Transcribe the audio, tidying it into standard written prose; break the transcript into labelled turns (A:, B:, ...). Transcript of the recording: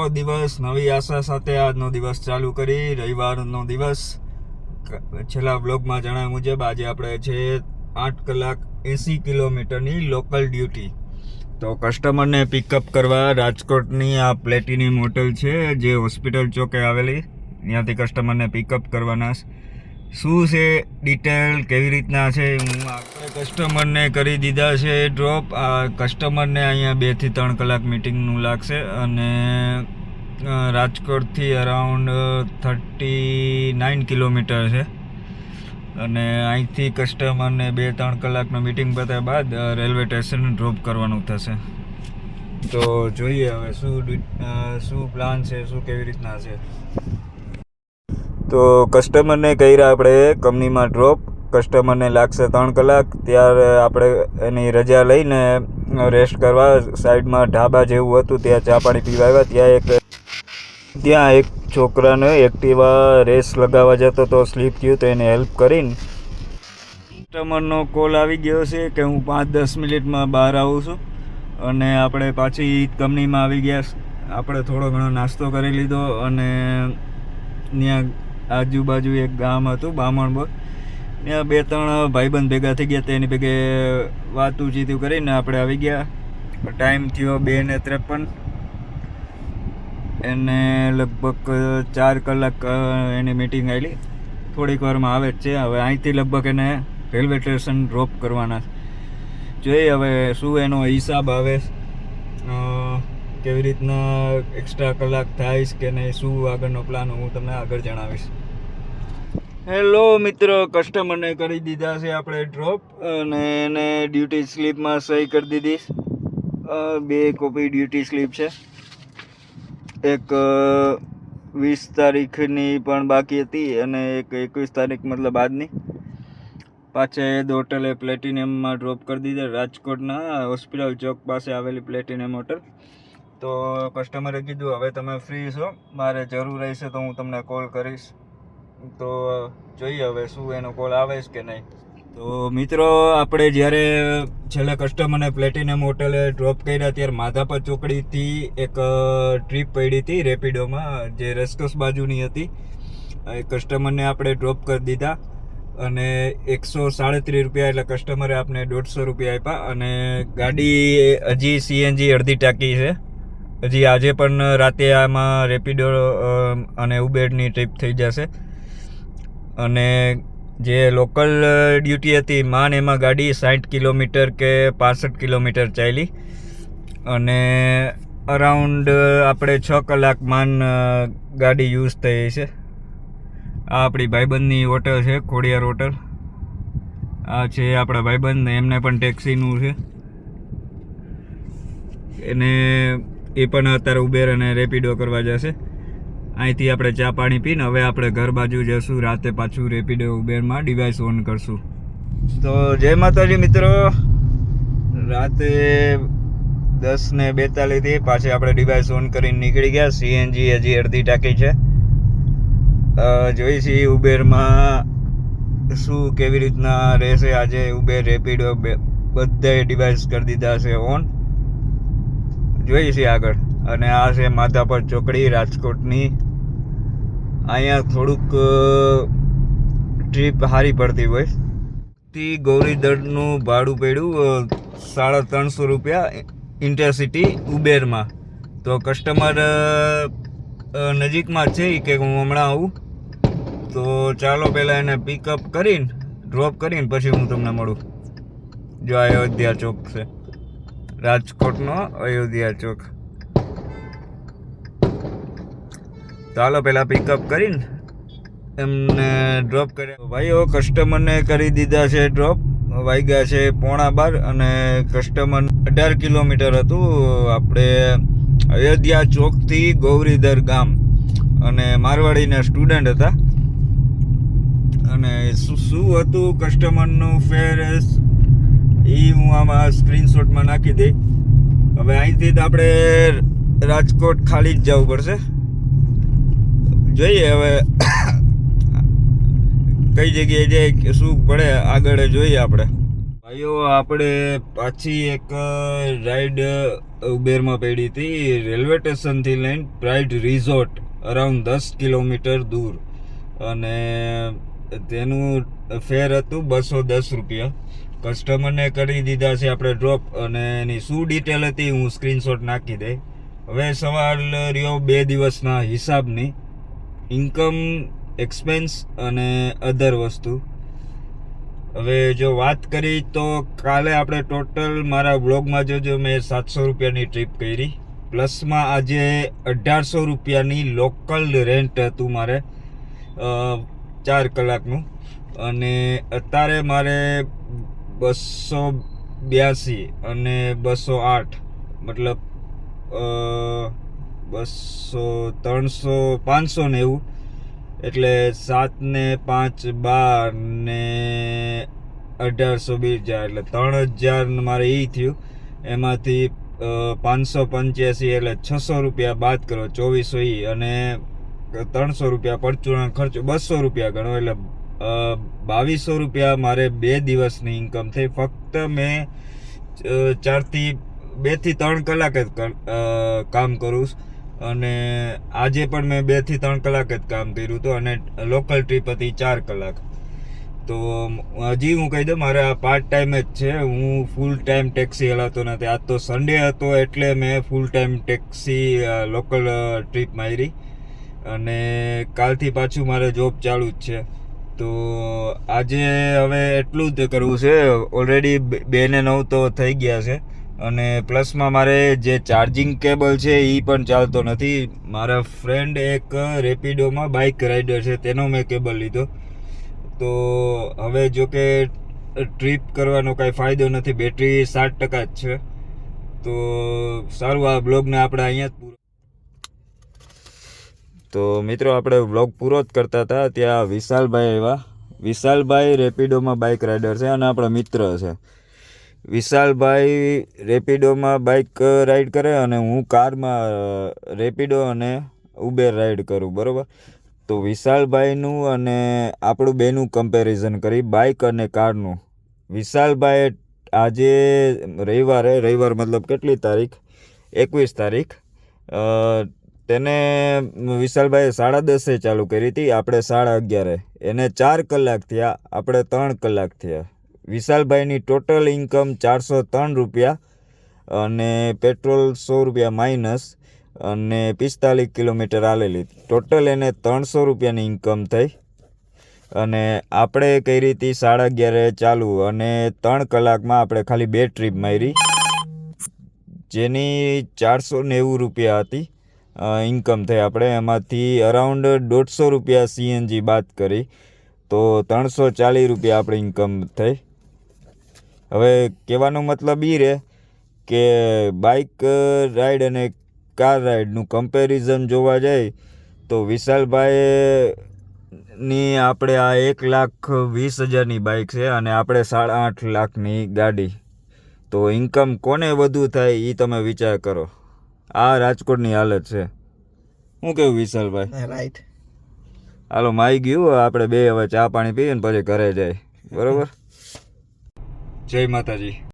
A: નવો દિવસ નવી આશા સાથે આજનો દિવસ ચાલુ કરી રવિવારનો દિવસ. છેલ્લા બ્લોગમાં જણાવ્યા મુજબ આજે આપણે છે 8 કલાક 80 કિલોમીટરની લોકલ ડ્યુટી. તો કસ્ટમરને પિકઅપ કરવા રાજકોટની આ પ્લેટિનિયમ હોટલ છે જે હોસ્પિટલ ચોકે આવેલી, ત્યાંથી કસ્ટમરને પિકઅપ કરવાના. શું છે ડિટેલ, કેવી રીતના છે, આપણે કસ્ટમરને કરી દીધા છે ડ્રોપ. આ કસ્ટમરને અહીંયા 2 થી 3 કલાક મિટિંગનું લાગશે અને રાજકોટથી અરાઉન્ડ 39 કિલોમીટર છે અને અહીંથી કસ્ટમરને 2-3 કલાકનો મિટિંગ પત્યા બાદ રેલવે સ્ટેશન ડ્રોપ કરવાનું થશે. તો જોઈએ હવે શું પ્લાન છે, શું કેવી રીતના છે. તો કસ્ટમરને કર્યા આપણે કંપનીમાં ડ્રોપ. કસ્ટમરને લાગશે 3 કલાક. ત્યારે આપણે એની રજા લઈને રેસ્ટ કરવા સાઈડમાં ઢાબા જેવું હતું, ત્યાં ચા પાણી પીવા આવ્યા. ત્યાં એક છોકરાને એક્ટિવા રેસ લગાવવા જતો તો સ્લીપ થયું, તો એને હેલ્પ કરીને કસ્ટમરનો કોલ આવી ગયો છે કે હું 5-10 મિનિટમાં બહાર આવું છું અને આપણે પાછી કંપનીમાં આવી ગયા. આપણે થોડો ઘણો નાસ્તો કરી લીધો અને ત્યાં આજુબાજુ એક ગામ હતું બામણબોર, ત્યાં 2-3 ભાઈબંધ ભેગા થઈ ગયા. તેની ભેગે વાતું ચીતું કરીને આપણે આવી ગયા. ટાઈમ થયો 2:53. એને લગભગ 4 કલાક એની મિટિંગ આવેલી, થોડીક વારમાં આવે જ છે. હવે અહીંથી લગભગ એને રેલવે સ્ટેશન ડ્રોપ કરવાના. જોઈએ હવે શું એનો હિસાબ આવે, કેવી રીતના એક્સ્ટ્રા કલાક થાય કે નહીં, શું આગળનો પ્લાન હું તમને આગળ જણાવીશ. હેલો મિત્રો, કસ્ટમરને કરી દીધા છે આપણે ડ્રોપ અને એને ડ્યુટી સ્લીપમાં સહી કરી દીધી. 2 કોપી ડ્યુટી સ્લીપ છે, એક 20 તારીખની પણ બાકી હતી અને એક 21 તારીખ મતલબ આજની. પાછા એ હોટલે પ્લેટિનિયમમાં ડ્રોપ કરી દીધા, રાજકોટના હોસ્પિટલ ચોક પાસે આવેલી પ્લેટિનિયમ હોટલ. તો કસ્ટમરે કીધું હવે તમે ફ્રી છો, મારે જરૂર રહેશે તો હું તમને કોલ કરીશ. તો જોઈએ હવે શું એનો કોલ આવે કે નહીં. તો મિત્રો, આપણે જ્યારે છેલ્લા કસ્ટમરને પ્લેટિનિયમ હોટલે ડ્રોપ કર્યા ત્યારે માધાપર ચોકડીથી એક ટ્રીપ પડી હતી રેપિડોમાં, જે રસકસ બાજુની હતી. એ કસ્ટમરને આપણે ડ્રોપ કરી દીધા અને 137 રૂપિયા, એટલે કસ્ટમરે આપણે 150 રૂપિયા આપ્યા. અને ગાડી હજી CNG અડધી ટાંકી છે. હજી આજે પણ રાતે આમાં રેપિડો અને ઉબેરની ટ્રીપ થઈ જશે. અને જે લોકલ ડ્યુટી હતી માન, એમાં ગાડી 60 કિલોમીટર કે 65 કિલોમીટર ચાલી અને અરાઉન્ડ આપણે 6 કલાક માન ગાડી યુઝ થઈ છે. આ આપણી ભાઈબંધની હોટલ છે, ખોડિયાર હોટલ. આ છે આપણા ભાઈબંધ, એમને પણ ટેક્સીનું છે. એ પણ અત્યારે ઉબેર અને રેપિડો કરવા જશે. અહીંથી આપણે ચા પાણી પીને હવે આપણે ઘર બાજુ જશું. રાતે પાછું રેપિડો ઉબેરમાં ડિવાઇસ ઓન કરશું. તો જય માતાજી મિત્રો, રાતે 10:42 પાછી આપણે ડિવાઇસ ઓન કરીને નીકળી ગયા. CNG હજી અડધી ટાંકી છે. જોઈશી ઉબેરમાં શું કેવી રીતના રહેશે આજે. ઉબેર રેપિડો બધાએ ડિવાઇસ કરી દીધા છે ઓન. જોઈશી આગળ. અને આ છે માધાપર ચોકડી રાજકોટની. અહીંયા થોડુંક ટ્રીપ સારી પડતી હોય. થી ગૌરીદળનું ભાડું પડ્યું 350 રૂપિયા ઇન્ટરસિટી ઉબેરમાં. તો કસ્ટમર નજીકમાં છે કે હું હમણાં આવું, તો ચાલો પહેલાં એને પિકઅપ કરીને ડ્રોપ કરીને પછી હું તમને મળું. જો અયોધ્યા ચોક છે, રાજકોટનો અયોધ્યા ચોક. ચાલો પહેલાં પિકઅપ કરીને એમને ડ્રોપ કર્યા. ભાઈઓ, કસ્ટમરને કરી દીધા છે ડ્રોપ. વાગ્યા છે 11:15 અને કસ્ટમર 18 કિલોમીટર હતું આપણે અયોધ્યા ચોકથી ગૌરીધર ગામ. અને મારવાડીના સ્ટુડન્ટ હતા. અને શું હતું કસ્ટમરનું ફેર એ હું આમાં સ્ક્રીનશોટમાં નાખી દઈ. હવે અહીંથી તો આપણે રાજકોટ ખાલી જ જવું પડશે. જોઈએ હવે કઈ જગ્યાએ જાય, શું પડે આગળ જોઈએ આપણે. ભાઈઓ આપણે પાછી એક રાઈડ ઉબેરમાં પડી હતી રેલવે સ્ટેશનથી લઈને પ્રાઇડ રિઝોર્ટ અરાઉન્ડ 10 કિલોમીટર દૂર, અને તેનું ફેર હતું 210 રૂપિયા. કસ્ટમરને કરી દીધા છે આપણે ડ્રોપ, અને એની શું ડિટેલ હતી હું સ્ક્રીનશોટ નાખી દઈ. હવે સવાલ રહ્યો 2 દિવસના હિસાબની, ઇન્કમ, એક્સપેન્સ અને અધર વસ્તુ. હવે જો વાત કરી તો કાલે આપણે ટોટલ મારા બ્લોગમાં જોજો મેં 700 રૂપિયાની ટ્રીપ કરી, પ્લસમાં આજે 1800 રૂપિયાની લોકલ રેન્ટ હતું મારે 4 કલાકનું, અને અત્યારે મારે 282 અને 208 મતલબ 200 300 590, એટલે 7 ને 5 12 ને 1800 બીજા, એટલે 3000 મારે એ થયું. એમાંથી 585 એટલે 600 રૂપિયા બાદ કરો, 2400 ઈ, અને 300 રૂપિયા પરચુરણ ખર્ચો, 200 રૂપિયા ગણો, એટલે 2200 રૂપિયા મારે 2 દિવસની ઇન્કમ થઈ. ફક્ત મેં 2 થી 3 કલાક જ કામ કરું, અને આજે પણ મેં 2 થી 3 કલાક જ કામ કર્યું હતું, અને લોકલ ટ્રીપ હતી 4 કલાક. તો હજી હું કહી દઉં, મારે આ પાર્ટ ટાઈમ જ છે, હું ફૂલ ટાઈમ ટેક્સી હલાવતો નથી. આજ તો સન્ડે હતો એટલે મેં full time taxi local trip મારી, અને કાલથી પાછું મારે જોબ ચાલુ જ છે. તો આજે હવે એટલું જ કરવું છે. ઓલરેડી 2 ને 9 તો થઈ ગયા છે, અને પ્લસમાં મારે જે ચાર્જિંગ કેબલ છે એ પણ ચાલતો નથી. મારા ફ્રેન્ડ એક રેપિડોમાં બાઇક રાઇડર છે, તેનો મેં કેબલ લીધો. તો હવે જો કે ટ્રીપ કરવાનો કાંઈ ફાયદો નથી, બેટરી 60% જ છે. તો સારું, આ બ્લોગને આપણે અહીંયા જ પૂરો. તો મિત્રો આપણે બ્લોગ પૂરો જ કરતા હતા, ત્યાં વિશાલભાઈ આવ્યા. વિશાલભાઈ રેપિડોમાં બાઇક રાઇડર છે અને આપણા મિત્ર છે. વિશાલભાઈ રેપિડોમાં બાઇક રાઈડ કરે અને હું કારમાં રેપિડો અને ઉબેર રાઈડ કરું, બરાબર. તો વિશાલભાઈનું અને આપણું બેનું કમ્પેરિઝન કરી બાઇક અને કારનું. વિશાલભાઈ આજે રવિવાર મતલબ કેટલી તારીખ, 21 તારીખ, તેને વિશાલભાઈએ 10:30 ચાલુ કરી હતી, આપણે 11:30. એને 4 કલાક થયા, આપણે 3 કલાક થયા. વિશાલભાઈની ટોટલ ઇન્કમ 403 રૂપિયા, અને પેટ્રોલ 100 રૂપિયા માઇનસ, અને 45 કિલોમીટર હાલેલી. ટોટલ એને 300 રૂપિયાની ઇન્કમ થઈ, અને આપણે કરી હતી 11:30 ચાલુ, અને 3 કલાકમાં આપણે ખાલી 2 ટ્રીપ મારી, જેની 490 રૂપિયા હતી ઇન્કમ થઈ. આપણે એમાંથી અરાઉન્ડ 150 રૂપિયા CNG બાદ કરી, તો 340 રૂપિયા આપણે ઇન્કમ થઈ. હવે કહેવાનો મતલબ એ રહે કે બાઇક રાઈડ અને કાર રાઈડનું કમ્પેરિઝન જોવા જાય તો વિશાલભાઈની આપણે આ 1,20,000ની બાઇક છે, અને આપણે 8.5 લાખની ગાડી. તો ઇન્કમ કોને વધુ થાય એ તમે વિચાર કરો. આ રાજકોટની હાલત છે. શું કેવું વિશાલભાઈ?
B: રાઈટ.
A: હાલો માઈ ગયું, આપણે બે હવે ચા પાણી પીએ ને પછી ઘરે જાય, બરોબર. જય માતાજી.